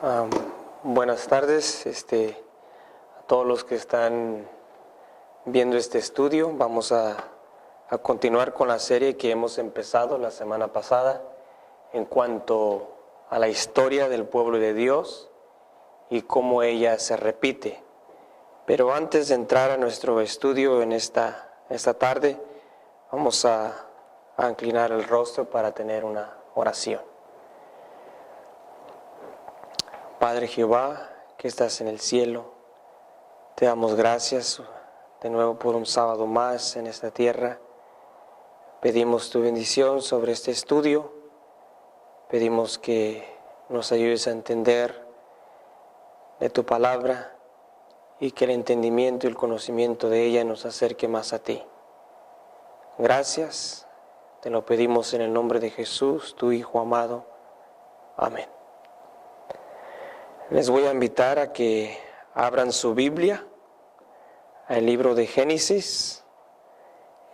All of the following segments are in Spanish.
Am, Buenas tardes a todos los que están viendo este estudio. Vamos a continuar con la serie que hemos empezado la semana pasada en cuanto a la historia del pueblo de Dios y cómo ella se repite. Pero antes de entrar a nuestro estudio en esta tarde, vamos a inclinar el rostro para tener una oración. Padre Jehová, que estás en el cielo, te damos gracias de nuevo por un sábado más en esta tierra. Pedimos tu bendición sobre este estudio. Pedimos que nos ayudes a entender de tu palabra y que el entendimiento y el conocimiento de ella nos acerque más a ti. Gracias, te lo pedimos en el nombre de Jesús, tu Hijo amado. Amén. Les voy a invitar a que abran su Biblia al libro de Génesis,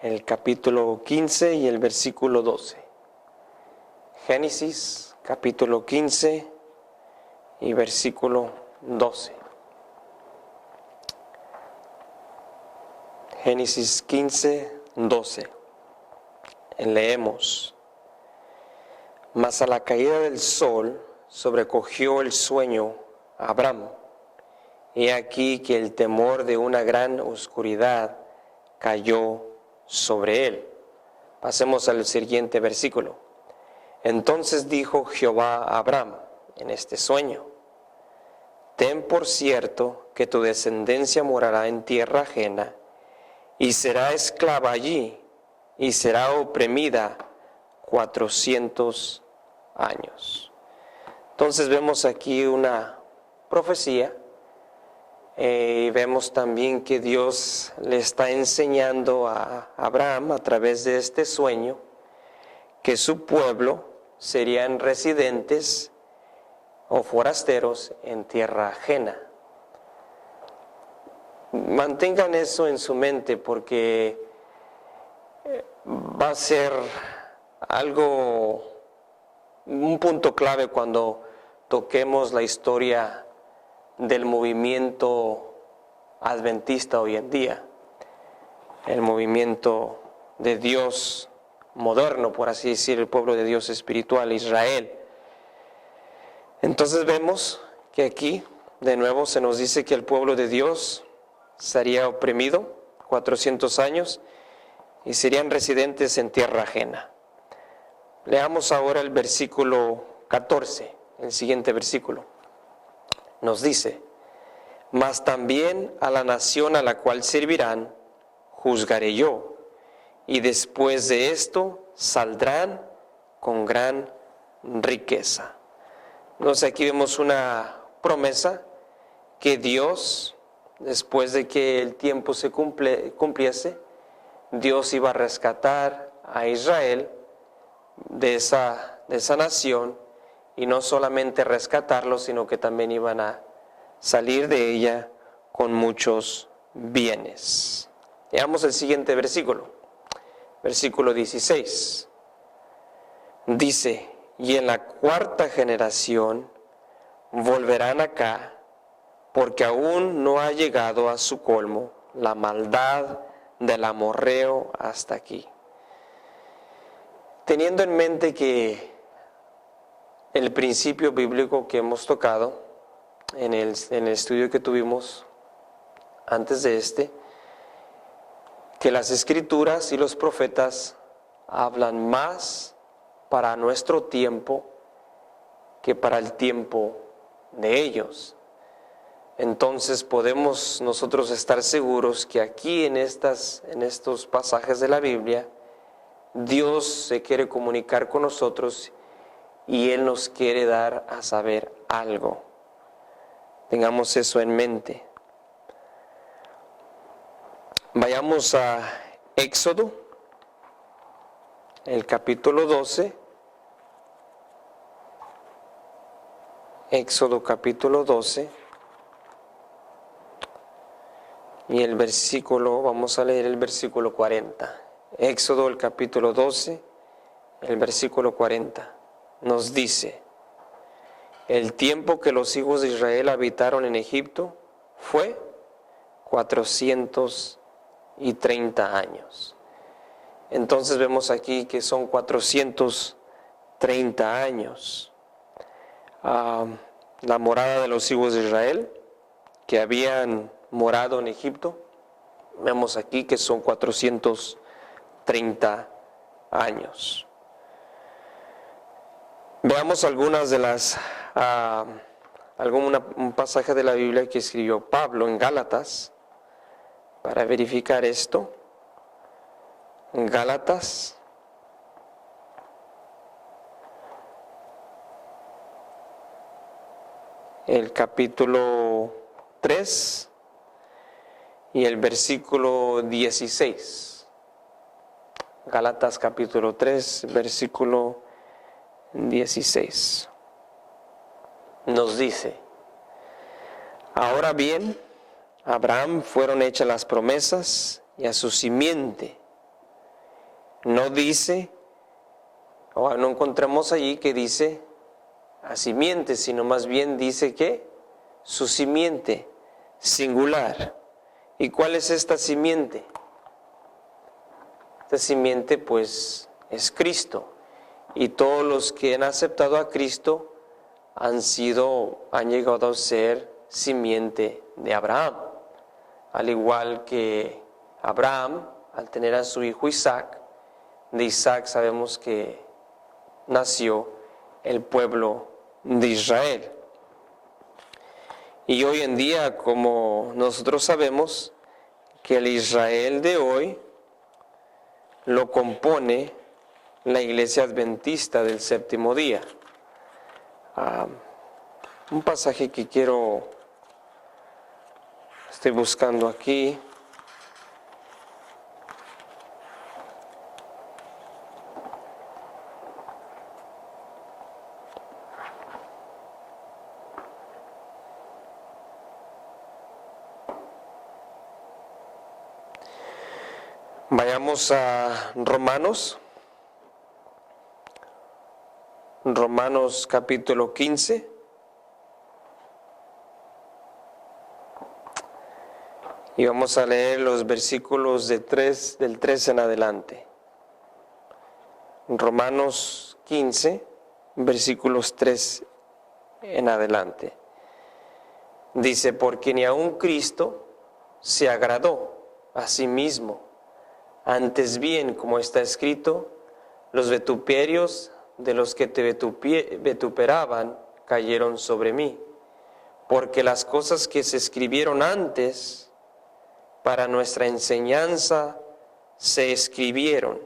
el capítulo 15 y el versículo 12. Génesis, capítulo 15 y versículo 12. Génesis 15, 12. Leemos: Mas a la caída del sol sobrecogió el sueño a Abraham. He aquí que el temor de una gran oscuridad cayó sobre él. Pasemos al siguiente versículo. Entonces dijo Jehová a Abraham en este sueño: Ten por cierto que tu descendencia morará en tierra ajena, y será esclava allí, y será oprimida 400 años. Entonces vemos aquí una profecía y vemos también que Dios le está enseñando a Abraham a través de este sueño que su pueblo serían residentes o forasteros en tierra ajena. Mantengan eso en su mente porque va a ser un punto clave cuando toquemos la historia del movimiento adventista hoy en día, el movimiento de Dios moderno, por así decir, el pueblo de Dios espiritual, Israel. Entonces vemos que aquí de nuevo se nos dice que el pueblo de Dios sería oprimido 400 años y serían residentes en tierra ajena. Leamos ahora el versículo 14, el siguiente versículo. Nos dice: Mas también a la nación a la cual servirán, juzgaré yo, y después de esto saldrán con gran riqueza. Entonces aquí vemos una promesa que Dios, después de que el tiempo se cumpliese, Dios iba a rescatar a Israel de esa nación, y no solamente rescatarlos, sino que también iban a salir de ella con muchos bienes. Veamos el siguiente versículo, versículo 16. Dice: Y en la cuarta generación volverán acá, porque aún no ha llegado a su colmo la maldad del amorreo hasta aquí. Teniendo en mente que el principio bíblico que hemos tocado en el estudio que tuvimos antes de que las escrituras y los profetas hablan más para nuestro tiempo que para el tiempo de ellos. Entonces podemos nosotros estar seguros que aquí en estos pasajes de la Biblia, Dios se quiere comunicar con nosotros y Él nos quiere dar a saber algo. Tengamos eso en mente. Vayamos a Éxodo, el capítulo 12. Éxodo capítulo 12. Y vamos a leer el versículo 40. Éxodo, el capítulo 12, el versículo 40. Nos dice: El tiempo que los hijos de Israel habitaron en Egipto fue 430 años. Entonces vemos aquí que son 430 años. La morada de los hijos de Israel que habían morado en Egipto, vemos aquí que son 430 años. Veamos algunas de las, un pasaje de la Biblia que escribió Pablo en Gálatas para verificar esto. En Gálatas, el capítulo 3 y el versículo 16. Gálatas capítulo 3, versículo 16. Nos dice: ahora bien, a Abraham fueron hechas las promesas y a su simiente. No dice, o no encontramos allí que dice a simiente, sino más bien dice que su simiente, singular. ¿Y cuál es esta simiente? Esta simiente pues es Cristo. Y todos los que han aceptado a Cristo han llegado a ser simiente de Abraham. Al igual que Abraham, al tener a su hijo Isaac, de Isaac sabemos que nació el pueblo de Israel. Y hoy en día, como nosotros sabemos, que el Israel de hoy lo compone la Iglesia Adventista del Séptimo Día. Un pasaje que estoy buscando aquí. Vayamos a Romanos capítulo 15. Y vamos a leer los versículos del 3 en adelante. Romanos 15, versículos 3 en adelante. Dice: porque ni aun Cristo se agradó a sí mismo. Antes bien, como está escrito, los vituperios de los que te vituperaban cayeron sobre mí, porque las cosas que se escribieron antes para nuestra enseñanza se escribieron,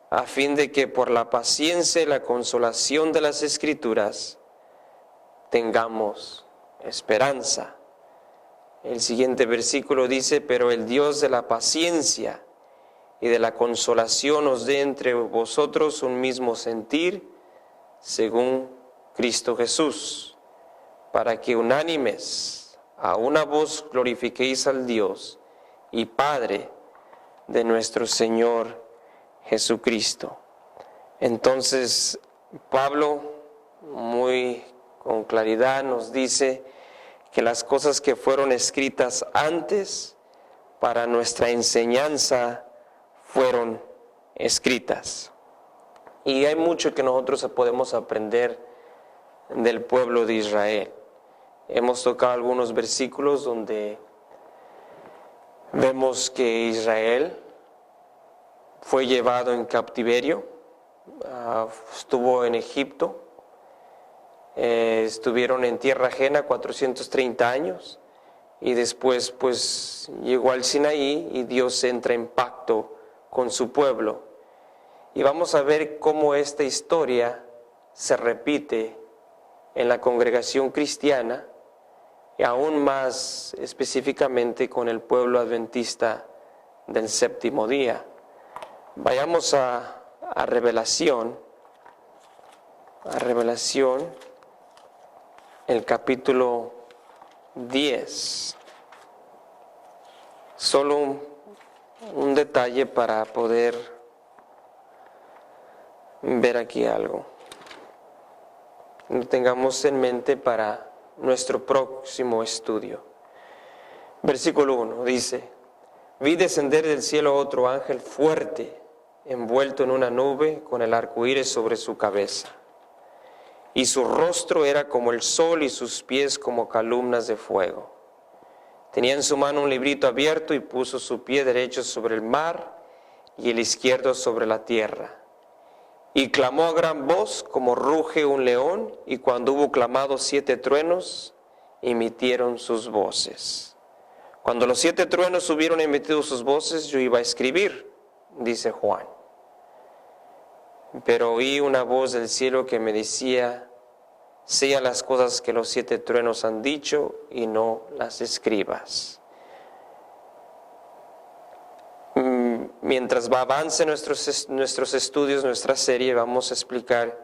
a fin de que por la paciencia y la consolación de las Escrituras tengamos esperanza. El siguiente versículo dice: pero el Dios de la paciencia y de la consolación os dé entre vosotros un mismo sentir, según Cristo Jesús, para que unánimes a una voz glorifiquéis al Dios y Padre de nuestro Señor Jesucristo. Entonces, Pablo, muy con claridad, nos dice que las cosas que fueron escritas antes para nuestra enseñanza fueron escritas. Y hay mucho que nosotros podemos aprender del pueblo de Israel. Hemos tocado algunos versículos donde vemos que Israel fue llevado en cautiverio, estuvo en Egipto, estuvieron en tierra ajena 430 años y después pues llegó al Sinaí y Dios entra en pacto con su pueblo. Y vamos a ver cómo esta historia se repite en la congregación cristiana y aún más específicamente con el pueblo adventista del séptimo día. Vayamos a Revelación, el capítulo 10. Solo un detalle para poder ver aquí algo. Lo tengamos en mente para nuestro próximo estudio. Versículo 1 dice: vi descender del cielo otro ángel fuerte, envuelto en una nube, con el arco iris sobre su cabeza. Y su rostro era como el sol y sus pies como columnas de fuego. Tenía en su mano un librito abierto y puso su pie derecho sobre el mar y el izquierdo sobre la tierra. Y clamó a gran voz como ruge un león, y cuando hubo clamado 7 truenos, emitieron sus voces. Cuando los 7 truenos hubieron emitido sus voces, yo iba a escribir, dice Juan. Pero oí una voz del cielo que me decía: sella las cosas que los 7 truenos han dicho y no las escribas. Mientras avance nuestros estudios, nuestra serie, vamos a explicar,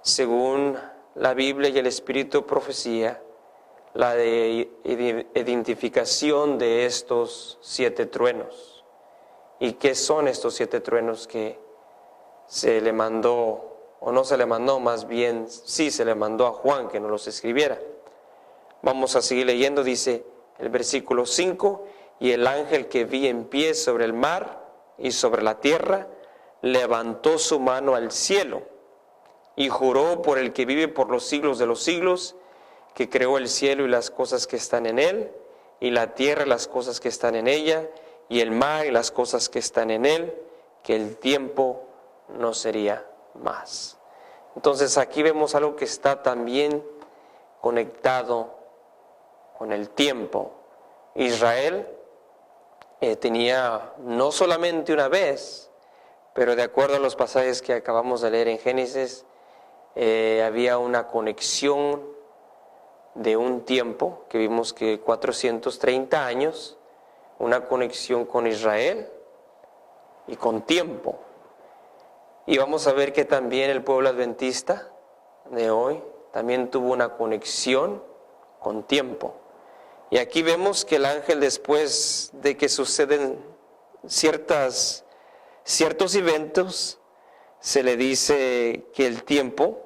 según la Biblia y el Espíritu profecía, la identificación de estos 7 truenos. ¿Y qué son estos 7 truenos que se le mandó, o no se le mandó, más bien sí se le mandó a Juan que nos los escribiera? Vamos a seguir leyendo. Dice el versículo 5: y el ángel que vi en pie sobre el mar y sobre la tierra levantó su mano al cielo y juró por el que vive por los siglos de los siglos, que creó el cielo y las cosas que están en él, y la tierra y las cosas que están en ella, y el mar y las cosas que están en él, que el tiempo no sería más. Entonces aquí vemos algo que está también conectado con el tiempo. Israel tenía no solamente una vez, pero de acuerdo a los pasajes que acabamos de leer en Génesis, había una conexión de un tiempo, que vimos que 430 años, una conexión con Israel y con tiempo. Y vamos a ver que también el pueblo adventista de hoy también tuvo una conexión con tiempo. Y aquí vemos que el ángel, después de que suceden ciertos eventos, se le dice que el tiempo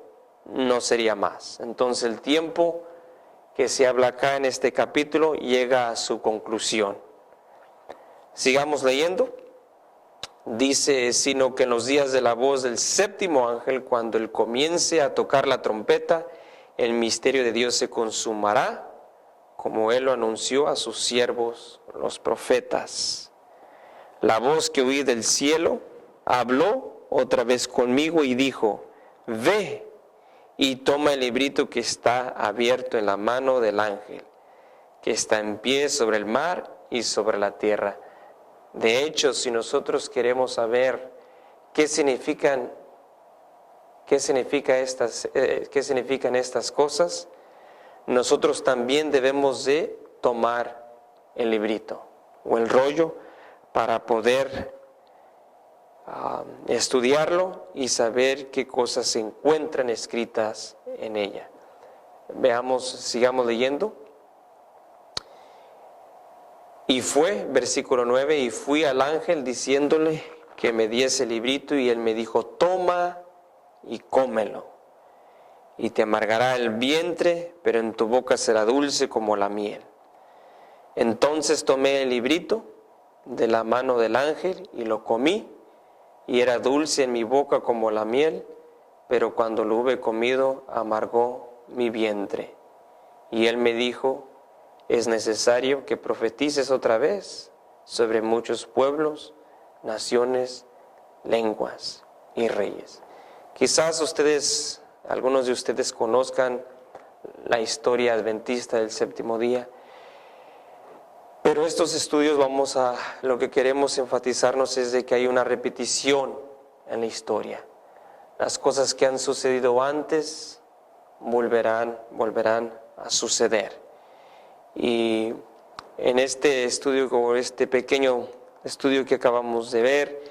no sería más. Entonces el tiempo que se habla acá en este capítulo llega a su conclusión. Sigamos leyendo. Dice: sino que en los días de la voz del 7º ángel, cuando él comience a tocar la trompeta, el misterio de Dios se consumará, como él lo anunció a sus siervos los profetas. La voz que oí del cielo habló otra vez conmigo y dijo: ve y toma el librito que está abierto en la mano del ángel, que está en pie sobre el mar y sobre la tierra. De hecho, si nosotros queremos saber qué significan estas cosas, nosotros también debemos de tomar el librito o el rollo para poder estudiarlo y saber qué cosas se encuentran escritas en ella. Sigamos leyendo. Y fue, versículo 9, y fui al ángel diciéndole que me diese el librito, y él me dijo: toma y cómelo, y te amargará el vientre, pero en tu boca será dulce como la miel. Entonces tomé el librito de la mano del ángel y lo comí, y era dulce en mi boca como la miel, pero cuando lo hube comido amargó mi vientre. Y él me dijo: es necesario que profetices otra vez sobre muchos pueblos, naciones, lenguas y reyes. Quizás algunos de ustedes conozcan la historia adventista del 7º día, pero estos estudios lo que queremos enfatizarnos es de que hay una repetición en la historia. Las cosas que han sucedido antes volverán a suceder. Y en este estudio, como este pequeño estudio que acabamos de ver,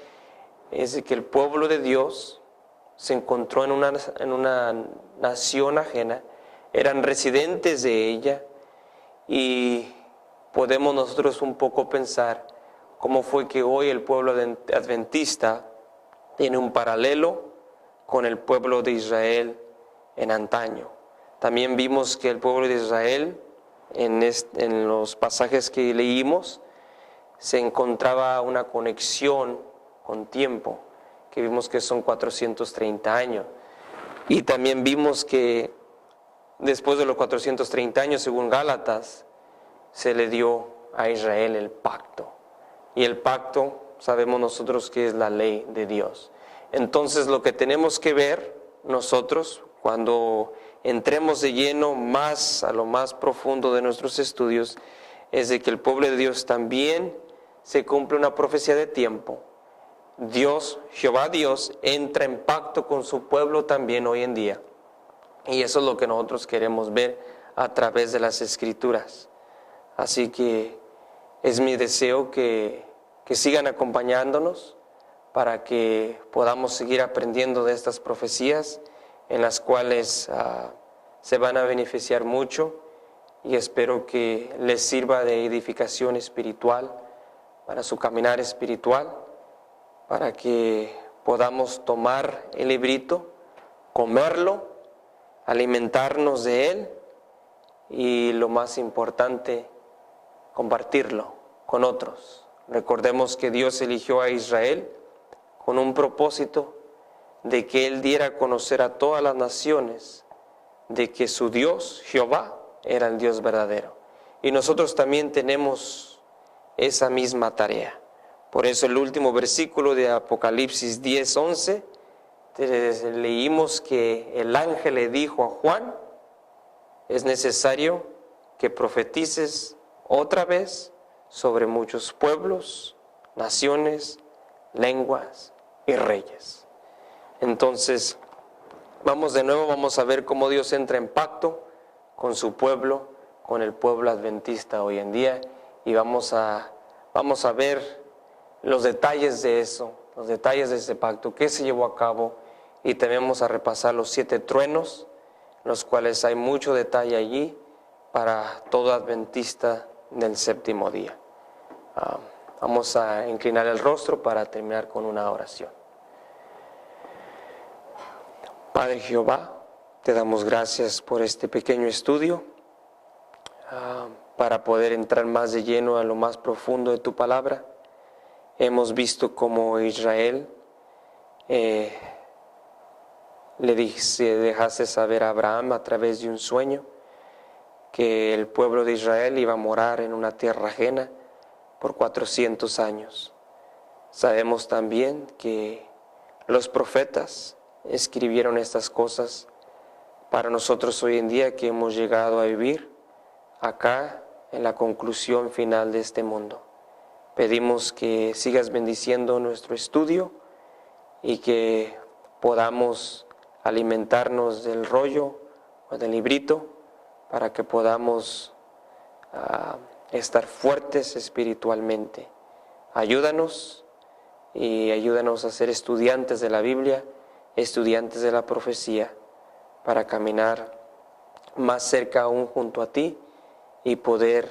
es de que el pueblo de Dios se encontró en una nación ajena, eran residentes de ella, y podemos nosotros un poco pensar cómo fue que hoy el pueblo adventista tiene un paralelo con el pueblo de Israel en antaño. También vimos que el pueblo de Israel, en los pasajes que leímos, se encontraba una conexión con tiempo, que vimos que son 430 años. Y también vimos que después de los 430 años, según Gálatas, se le dio a Israel el pacto. Y el pacto, sabemos nosotros que es la ley de Dios. Entonces, lo que tenemos que ver nosotros, cuando entremos de lleno más a lo más profundo de nuestros estudios, es de que el pueblo de Dios también se cumple una profecía de tiempo. Dios, Jehová Dios, entra en pacto con su pueblo también hoy en día. Y eso es lo que nosotros queremos ver a través de las Escrituras. Así que es mi deseo que sigan acompañándonos para que podamos seguir aprendiendo de estas profecías en las cuales se van a beneficiar mucho, y espero que les sirva de edificación espiritual para su caminar espiritual, para que podamos tomar el librito, comerlo, alimentarnos de él y, lo más importante, compartirlo con otros. Recordemos que Dios eligió a Israel con un propósito de que Él diera a conocer a todas las naciones de que su Dios, Jehová, era el Dios verdadero. Y nosotros también tenemos esa misma tarea. Por eso el último versículo de Apocalipsis 10:11, leímos que el ángel le dijo a Juan: es necesario que profetices otra vez sobre muchos pueblos, naciones, lenguas y reyes. Entonces, vamos a ver cómo Dios entra en pacto con su pueblo, con el pueblo adventista hoy en día, y vamos a ver los detalles de eso, los detalles de ese pacto, qué se llevó a cabo, y también vamos a repasar los 7 truenos, los cuales hay mucho detalle allí para todo adventista del séptimo día. Vamos a inclinar el rostro para terminar con una oración. Padre Jehová, te damos gracias por este pequeño estudio, para poder entrar más de lleno a lo más profundo de tu palabra. Hemos visto cómo Israel dejaste saber a Abraham a través de un sueño que el pueblo de Israel iba a morar en una tierra ajena por 400 años. Sabemos también que los profetas escribieron estas cosas para nosotros hoy en día, que hemos llegado a vivir acá en la conclusión final de este mundo. Pedimos que sigas bendiciendo nuestro estudio y que podamos alimentarnos del rollo o del librito, para que podamos estar fuertes espiritualmente. Ayúdanos a ser estudiantes de la Biblia, estudiantes de la profecía, para caminar más cerca aún junto a ti y poder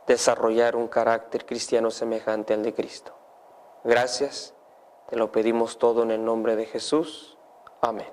desarrollar un carácter cristiano semejante al de Cristo. Gracias, te lo pedimos todo en el nombre de Jesús. Amén.